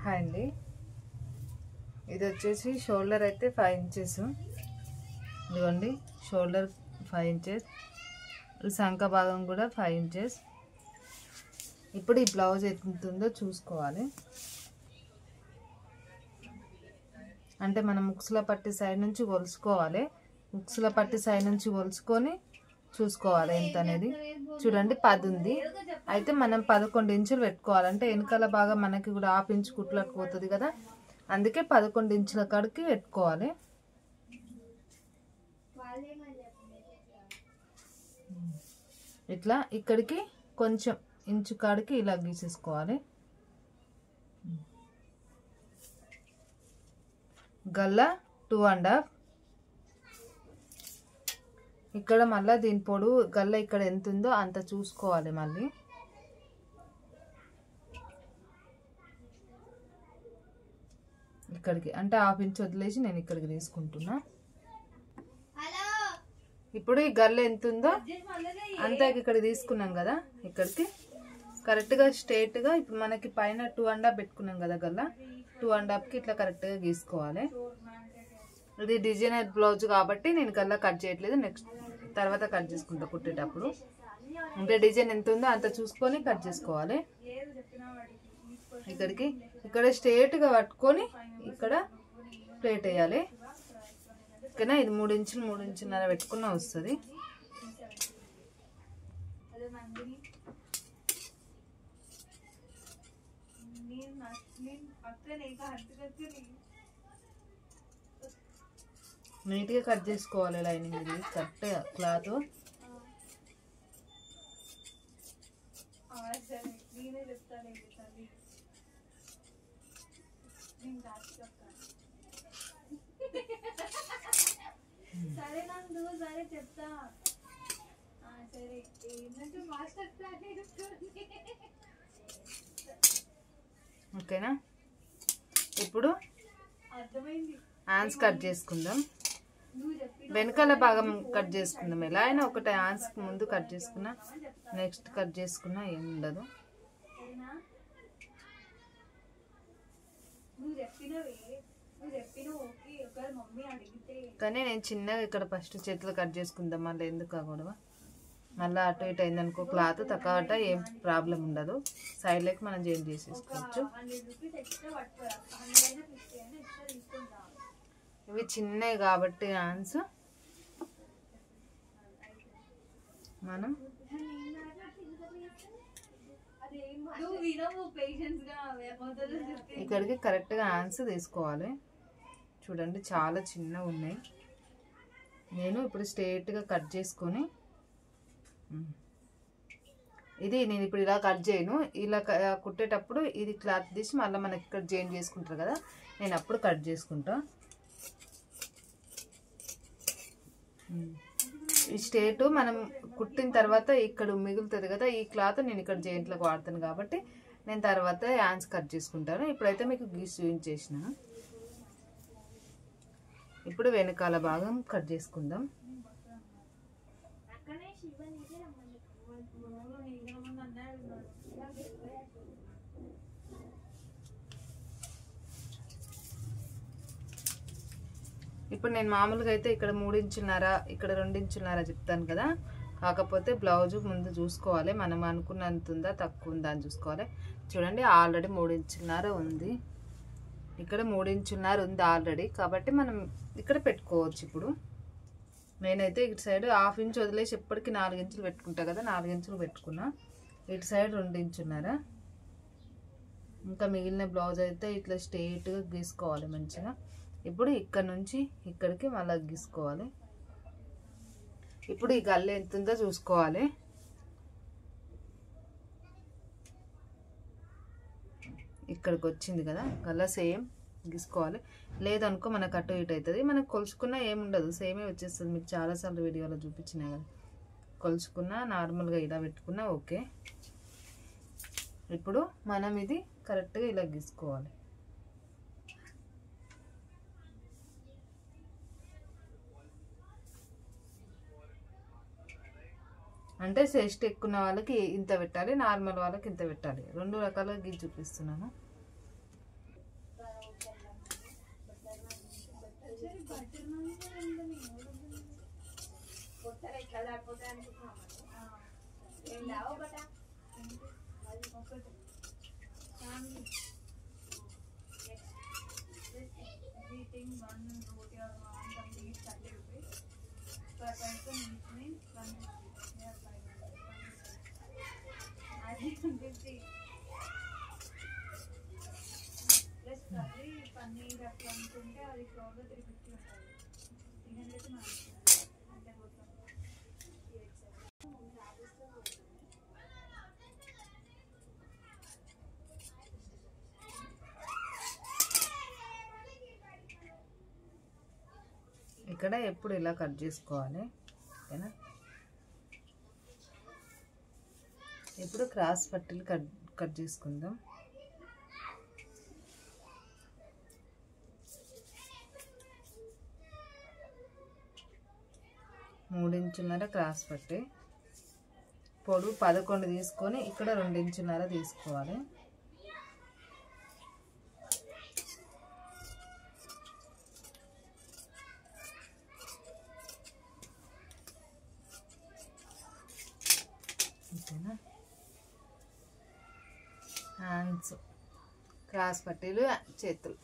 Hi అండి, ఇది వచ్చేసి షోల్డర్ అయితే 5 ఇంచెస్. ఇదిగోండి షోల్డర్ 5 ఇంచెస్, సంక భాగం కూడా 5 ఇంచెస్. ఇప్పుడు ఈ బ్లౌజ్ ఎంత ఉందో చూసుకోవాలి. అంటే మనం ముక్సుల పట్టి సైడ్ నుంచి కొలుసుకోవాలి. ముక్సుల పట్టి సైడ్ నుంచి కొలుసుకొని చూసుకోవాలి ఎంత అనేది. చూడండి 10 ఉంది, అయితే మనం 11 ఇంచులు పెట్టుకోవాలి. అంటే వెనకాల బాగా మనకి కూడా 1/2 ఇంచు కుట్లకు పోతుంది కదా, అందుకే 11 ఇంచుల కాడికి పెట్టుకోవాలి. ఇట్లా ఇక్కడికి కొంచెం ఇంచు కాడికి ఇలా గీసేసుకోవాలి. గల్ల 2.5. ఇక్కడ మళ్ళీ దీని పొడవు గల్ల ఇక్కడ ఎంత ఉందో అంత చూసుకోవాలి. మళ్ళీ ఇక్కడికి అంటే 1/2 ఇంచు వదిలేసి నేను ఇక్కడికి తీసుకుంటున్నా. ఇప్పుడు ఈ గల్ల ఎంత ఉందో అంతా ఇక్కడ తీసుకున్నాం కదా, ఇక్కడికి కరెక్ట్గా స్ట్రైట్గా ఇప్పుడు మనకి పైన 2.5 పెట్టుకున్నాం కదా, గల్ల 2.5కి ఇట్లా కరెక్ట్గా గీసుకోవాలి. ఇది డిజైనర్ బ్లౌజ్ కాబట్టి నేను గల్ల కట్ చేయట్లేదు, నెక్స్ట్ తర్వాత కట్ చేసుకుంటా కుట్టేటప్పుడు. అంటే డిజైన్ ఎంత ఉందో అంత చూసుకొని కట్ చేసుకోవాలి. ఇక్కడికి ఇక్కడ స్ట్రైట్గా పట్టుకొని ఇక్కడ ప్లేట్ వేయాలి. ఓకేనా, ఇది 3 ఇంచులు 3 ఇంచున్నర పెట్టుకున్న వస్తుంది. నీట్గా కట్ చేసుకోవాలి లైనింగ్. ఇది కరెక్ట్గా క్లాత్ ఓకేనా. ఇప్పుడు హ్యాండ్స్ కట్ చేసుకుందాం. వెనకాల భాగం కట్ చేసుకుందాం. ఎలా అయినా ఒకటి హ్యాండ్స్ ముందు కట్ చేసుకున్నా నెక్స్ట్ కట్ చేసుకున్నా ఏం ఉండదు. కానీ నేను చిన్నగా ఇక్కడ ఫస్ట్ చేతులు కట్ చేసుకుందాం, మళ్ళీ ఎందుకు గొడవ. మళ్ళీ అటు ఇటు అయిందనుకో క్లాత్ తక్కువ ఏం ప్రాబ్లం ఉండదు. సైడ్లోకి మనం చేంజ్ చేసేసుకోవచ్చు. ఇవి చిన్నవి కాబట్టి హ్యాండ్స్ మనం ఇక్కడికి కరెక్ట్గా హ్యాండ్స్ తీసుకోవాలి. చూడండి చాలా చిన్నగా ఉన్నాయి. నేను ఇప్పుడు స్ట్రైట్గా కట్ చేసుకొని ఇది నేను ఇప్పుడు ఇలా కట్ చేయను. ఇలా కుట్టేటప్పుడు ఇది క్లాత్ తీసి మళ్ళీ మనకి ఇక్కడ జాయిన్ చేసుకుంటారు కదా, నేను అప్పుడు కట్ చేసుకుంటా. ఈ స్ట్రైట్ మనం కుట్టిన తర్వాత ఇక్కడ మిగులుతుంది కదా, ఈ క్లాత్ నేను ఇక్కడ జాయింట్లకు వాడతాను కాబట్టి నేను తర్వాత హ్యాండ్స్ కట్ చేసుకుంటాను. ఇప్పుడైతే మీకు గీసి చూపించేసిన. ఇప్పుడు వెనకాల భాగం కట్ చేసుకుందాం. ఇప్పుడు నేను మామూలుగా అయితే ఇక్కడ 3 ఇంచున్నర ఇక్కడ 2 ఇంచున్నర చెప్తాను కదా, కాకపోతే బ్లౌజ్ ముందు చూసుకోవాలి. మనం అనుకున్నంత ఉందా తక్కువ ఉందా అని చూసుకోవాలి. చూడండి ఆల్రెడీ 3 ఇంచున్నర ఉంది, ఇక్కడ 3 ఇంచున్నర ఉంది ఆల్రెడీ, కాబట్టి మనం ఇక్కడ పెట్టుకోవచ్చు. ఇప్పుడు నేనైతే ఇటు సైడ్ 1/2 ఇంచు వదిలేసి ఎప్పటికీ 4 ఇంచులు పెట్టుకుంటా కదా, 4 ఇంచులు పెట్టుకున్నా. ఇటు సైడ్ 2 ఇంచున్నర. ఇంకా మిగిలిన బ్లౌజ్ అయితే ఇట్లా స్ట్రైట్గా గీసుకోవాలి మంచిగా. ఇప్పుడు ఇక్కడ నుంచి ఇక్కడికి మళ్ళీ గీసుకోవాలి. ఇప్పుడు ఈ గల్ల ఎంత ఉందో చూసుకోవాలి. ఇక్కడికి వచ్చింది కదా గల్ల, సేమ్ గీసుకోవాలి. లేదనుకో మనకు అటు ఇటు అవుతుంది. మనకు కొలుచుకున్నా ఏముండదు, సేమే వచ్చేస్తుంది. మీకు చాలాసార్లు వీడియోలో చూపించినా కదా, కొలుచుకున్నా నార్మల్గా ఇలా పెట్టుకున్నా ఓకే. ఇప్పుడు మనం ఇది కరెక్ట్గా ఇలా గీసుకోవాలి. అంటే చెస్ట్ ఎక్కువ వాళ్ళకి ఇంత పెట్టాలి, నార్మల్ వాళ్ళకి ఇంత పెట్టాలి. రెండు రకాలుగా గీసి చూపిస్తున్నాను. Eating one roti or one something is 30 rupees. Per person each means 150. Yeah, 500. I think 150. Plus curry, paneer అట్లా అనుకుంటే అది క్లోజ్లో 350 ఉంటుంది. 300 మనకి అంటే మొత్తం ఇక్కడ ఎప్పుడు ఇలా కట్ చేసుకోవాలి ఓకేనా. ఇప్పుడు క్రాస్ పట్టీలు కట్ చేసుకుందాం. మూడించున్నర క్రాస్ పట్టి పొడవు 11 తీసుకొని ఇక్కడ 2 ఇంచున్నర తీసుకోవాలి. ఓకేనా. హ్యాండ్స్ క్రాస్ పట్టీలు చేతులు